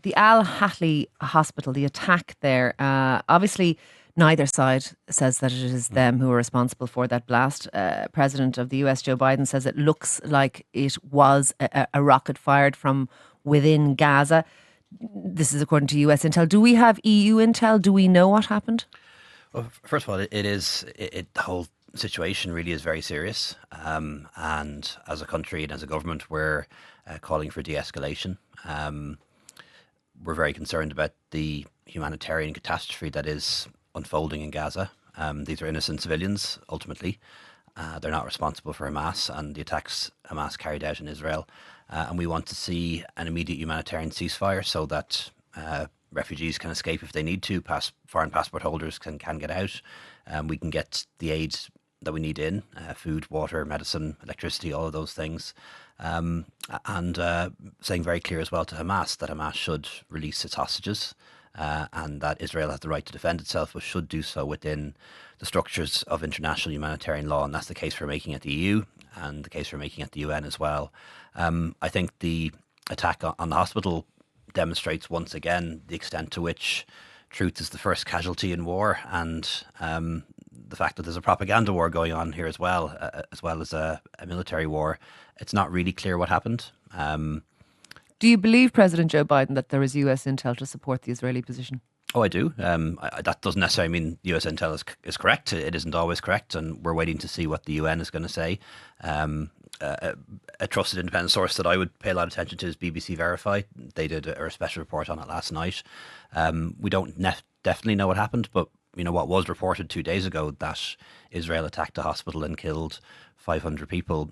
the Ahli Hospital, the attack there, obviously neither side says that it is them who are responsible for that blast. President of the US, Joe Biden, says it looks like it was a rocket fired from within Gaza. This is according to US intel. Do we have EU intel? Do we know what happened? Well, first of all, the whole situation really is very serious. And as a country and as a government, we're calling for de-escalation. We're very concerned about the humanitarian catastrophe that is unfolding in Gaza. These are innocent civilians, ultimately. They're not responsible for Hamas and the attacks Hamas carried out in Israel. And we want to see an immediate humanitarian ceasefire so that refugees can escape if they need to. Foreign passport holders can get out. We can get the aid that we need in, food, water, medicine, electricity, all of those things. And saying very clear as well to Hamas that Hamas should release its hostages and that Israel has the right to defend itself, but should do so within the structures of international humanitarian law. And that's the case we're making at the EU and the case we're making at the UN as well. I think the attack on the hospital demonstrates once again the extent to which truth is the first casualty in war, and the fact that there's a propaganda war going on here as well as a military war. It's not really clear what happened. Do you believe President Joe Biden that there is US intel to support the Israeli position? Oh, I do. That doesn't necessarily mean US intel is correct. It isn't always correct, and we're waiting to see what the UN is going to say. A trusted independent source that I would pay a lot of attention to is BBC Verify. They did a special report on it last night. We don't definitely know what happened, but what was reported 2 days ago, that Israel attacked a hospital and killed 500 people.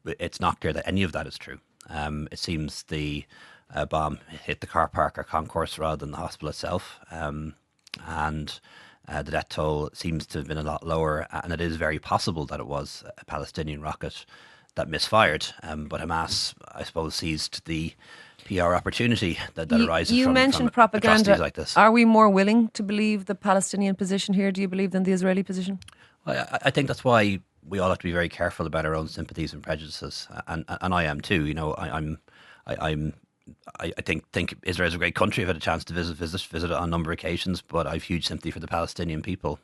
It's not clear that any of that is true. It seems the bomb hit the car park or concourse rather than the hospital itself. And the death toll seems to have been a lot lower. And it is very possible that it was a Palestinian rocket that misfired. But Hamas, I suppose, seized the PR opportunity that arises you from mentioned propaganda. Atrocities like this. Are we more willing to believe the Palestinian position here, do you believe, than the Israeli position? Well, I think that's why we all have to be very careful about our own sympathies and prejudices, and I am too. I think Israel is a great country. I've had a chance to visit it on a number of occasions, but I've huge sympathy for the Palestinian people.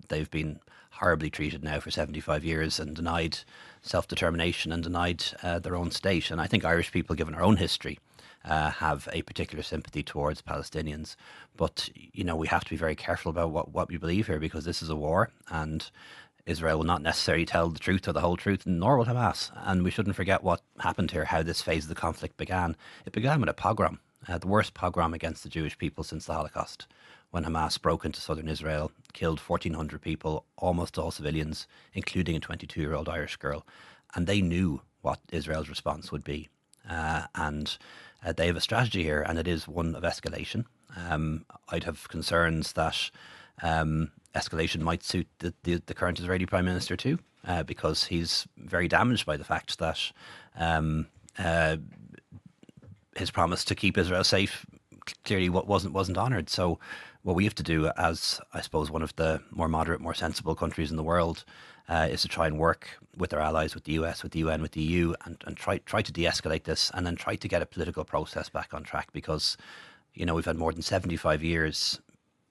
They've been horribly treated now for 75 years and denied self-determination and denied their own state. And I think Irish people, given our own history, have a particular sympathy towards Palestinians. But, we have to be very careful about what we believe here, because this is a war, and Israel will not necessarily tell the truth or the whole truth, nor will Hamas. And we shouldn't forget what happened here, how this phase of the conflict began. It began with a pogrom, the worst pogrom against the Jewish people since the Holocaust, when Hamas broke into southern Israel, killed 1,400 people, almost all civilians, including a 22-year-old Irish girl. And they knew what Israel's response would be. And they have a strategy here, and it is one of escalation. I'd have concerns that escalation might suit the current Israeli Prime Minister too, because he's very damaged by the fact that his promise to keep Israel safe clearly wasn't honoured. So what we have to do, as I suppose one of the more moderate, more sensible countries in the world, is to try and work with our allies, with the US, with the UN, with the EU, and try to de-escalate this, and then try to get a political process back on track, because we've had more than 75 years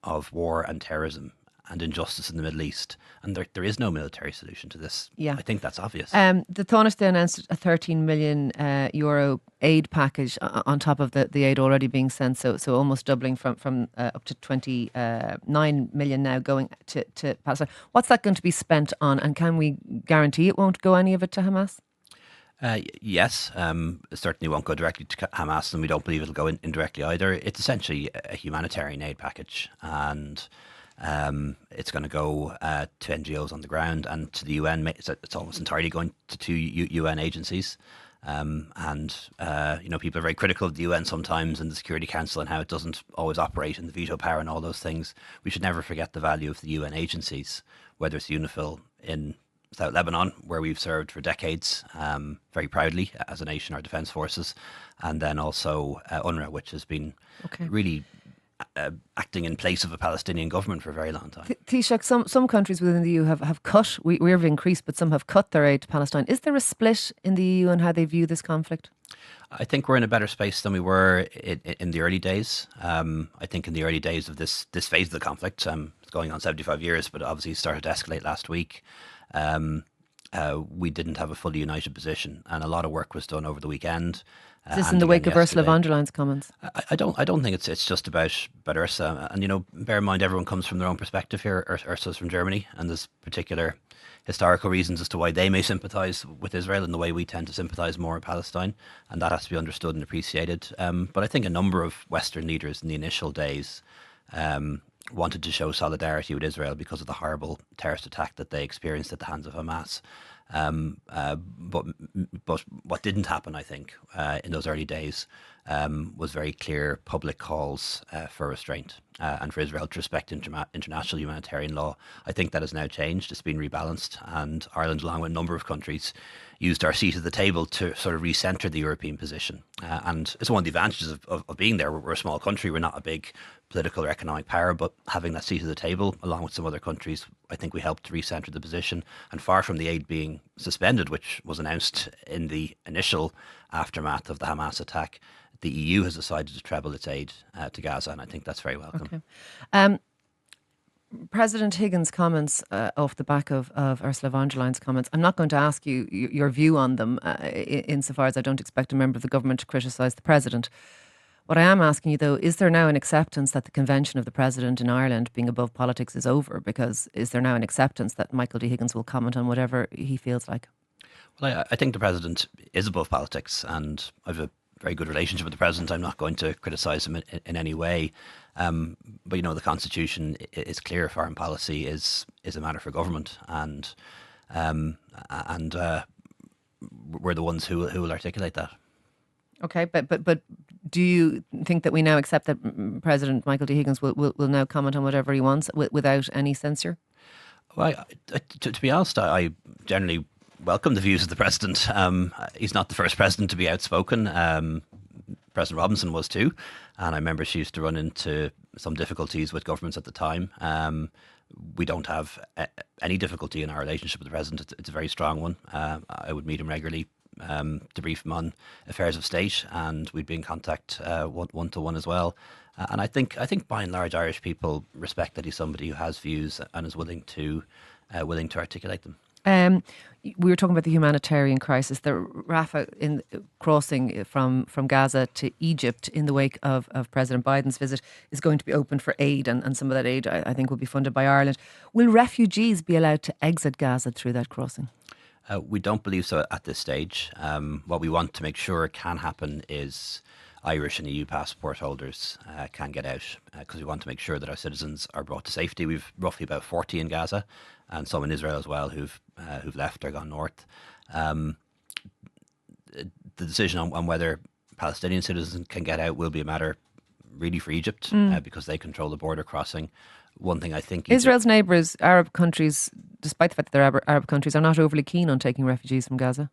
of war and terrorism and injustice in the Middle East, and there is no military solution to this. Yeah. I think that's obvious. The Taoiseach announced a €13 million euro aid package on top of the aid already being sent, so almost doubling from up to 29 million now going to Palestine. What's that going to be spent on, and can we guarantee it won't go any of it to Hamas? Yes, it certainly won't go directly to Hamas, and we don't believe it'll go indirectly either. It's essentially a humanitarian aid package, and it's going to go to NGOs on the ground and to the UN. It's almost entirely going to two UN agencies. People are very critical of the UN sometimes and the Security Council and how it doesn't always operate and the veto power and all those things. We should never forget the value of the UN agencies, whether it's UNIFIL in South Lebanon, where we've served for decades, very proudly as a nation, our defence forces, and then also UNWRA, which has been really acting in place of a Palestinian government for a very long time. Taoiseach, some countries within the EU have cut, we've increased, but some have cut their aid to Palestine. Is there a split in the EU on how they view this conflict? I think we're in a better space than we were in the early days. I think in the early days of this phase of the conflict, it's going on 75 years, but obviously it started to escalate last week. We didn't have a fully united position, and a lot of work was done over the weekend. Is this in the wake of Ursula von der Leyen's comments? I don't think it's just about Ursula. And bear in mind, everyone comes from their own perspective here. Ursula's from Germany, and there's particular historical reasons as to why they may sympathise with Israel in the way we tend to sympathise more with Palestine, and that has to be understood and appreciated. But I think a number of Western leaders in the initial days wanted to show solidarity with Israel because of the horrible terrorist attack that they experienced at the hands of Hamas. But what didn't happen, I think, in those early days was very clear public calls for restraint and for Israel to respect international humanitarian law. I think that has now changed. It's been rebalanced, and Ireland, along with a number of countries, used our seat at the table to sort of recenter the European position. And it's one of the advantages of being there. We're a small country. We're not a big political or economic power, but having that seat at the table, along with some other countries, I think we helped to recenter the position. And far from the aid being suspended, which was announced in the initial aftermath of the Hamas attack, the EU has decided to treble its aid to Gaza, and I think that's very welcome. Okay. President Higgins' comments off the back of Ursula von der Leyen's comments, I'm not going to ask you your view on them insofar as I don't expect a member of the government to criticise the president. What I am asking you, though, is there now an acceptance that the convention of the president in Ireland being above politics is over? Because is there now an acceptance that Michael D. Higgins will comment on whatever he feels like? Well, I think the president is above politics, and I've a very good relationship with the president. I'm not going to criticise him in any way. But the Constitution is clear. Foreign policy is a matter for government, and we're the ones who will articulate that. Okay, but do you think that we now accept that President Michael D. Higgins will now comment on whatever he wants without any censure? Well, to be honest, I generally welcome the views of the president. He's not the first president to be outspoken. President Robinson was too, and I remember she used to run into some difficulties with governments at the time. We don't have any difficulty in our relationship with the president. It's a very strong one. I would meet him regularly to brief him on affairs of state, and we'd be in contact one-to-one as well. And I think by and large Irish people respect that he's somebody who has views and is willing to articulate them. We were talking about the humanitarian crisis. The Rafah in crossing from Gaza to Egypt in the wake of President Biden's visit is going to be open for aid, and some of that aid I think will be funded by Ireland. Will refugees be allowed to exit Gaza through that crossing? We don't believe so at this stage. What we want to make sure can happen is Irish and EU passport holders can get out, because we want to make sure that our citizens are brought to safety. We've roughly about 40 in Gaza, and some in Israel as well who've left or gone north. The decision on whether Palestinian citizens can get out will be a matter really for Egypt, because they control the border crossing. One thing I think Israel's neighbours, Arab countries, despite the fact that they're Arab countries, are not overly keen on taking refugees from Gaza.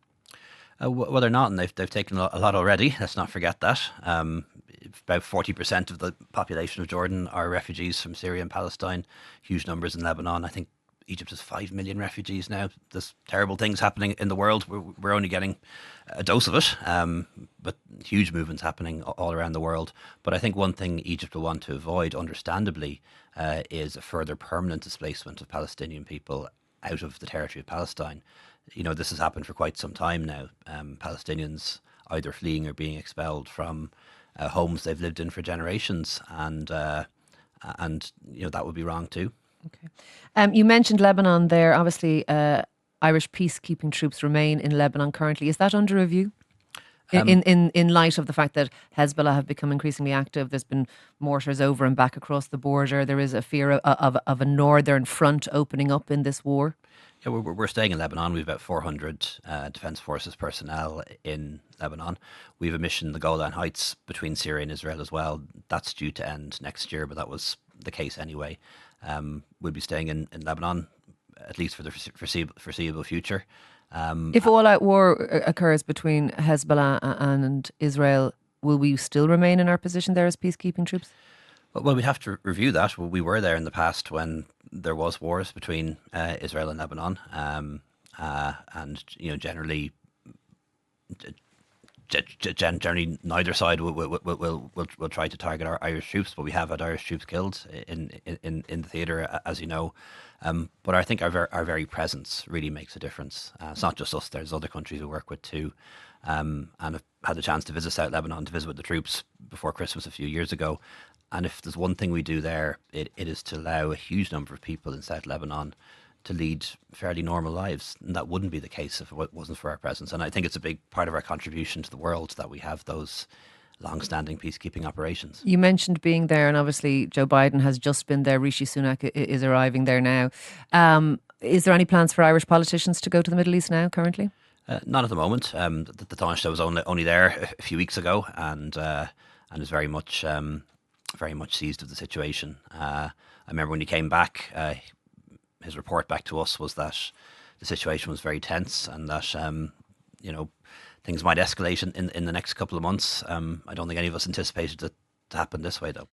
Well, they're not, and they've taken a lot already. Let's not forget that. About 40% of the population of Jordan are refugees from Syria and Palestine. Huge numbers in Lebanon. I think Egypt has 5 million refugees now. There's terrible things happening in the world. We're only getting a dose of it, but huge movements happening all around the world. But I think one thing Egypt will want to avoid, understandably, is a further permanent displacement of Palestinian people out of the territory of Palestine. This has happened for quite some time now. Palestinians either fleeing or being expelled from homes they've lived in for generations, and that would be wrong too. Okay. You mentioned Lebanon there. Obviously, Irish peacekeeping troops remain in Lebanon currently. Is that under review? In light of the fact that Hezbollah have become increasingly active, there's been mortars over and back across the border. There is a fear of a northern front opening up in this war. Yeah, we're staying in Lebanon. We've about 400 Defence Forces personnel in Lebanon. We have a mission in the Golan Heights between Syria and Israel as well. That's due to end next year, but that was the case anyway. We'll be staying in Lebanon at least for the foreseeable future. If all-out war occurs between Hezbollah and Israel, will we still remain in our position there as peacekeeping troops? Well, we have to review that. Well, we were there in the past when there was wars between Israel and Lebanon, and generally, generally neither side will try to target our Irish troops, but we have had Irish troops killed in the theatre, as you know. But I think our very presence really makes a difference. It's not just us. There's other countries we work with too, and I've had the chance to visit South Lebanon, to visit with the troops before Christmas a few years ago. And if there's one thing we do there, it is to allow a huge number of people in South Lebanon to lead fairly normal lives. And that wouldn't be the case if it wasn't for our presence. And I think it's a big part of our contribution to the world that we have those long-standing peacekeeping operations. You mentioned being there, and obviously Joe Biden has just been there. Rishi Sunak is arriving there now. Is there any plans for Irish politicians to go to the Middle East now, currently? Not at the moment. The Taoiseach was only there a few weeks ago, and is very much seized of the situation. I remember when he came back, his report back to us was that the situation was very tense, and that things might escalate in the next couple of months. I don't think any of us anticipated it to happen this way, though.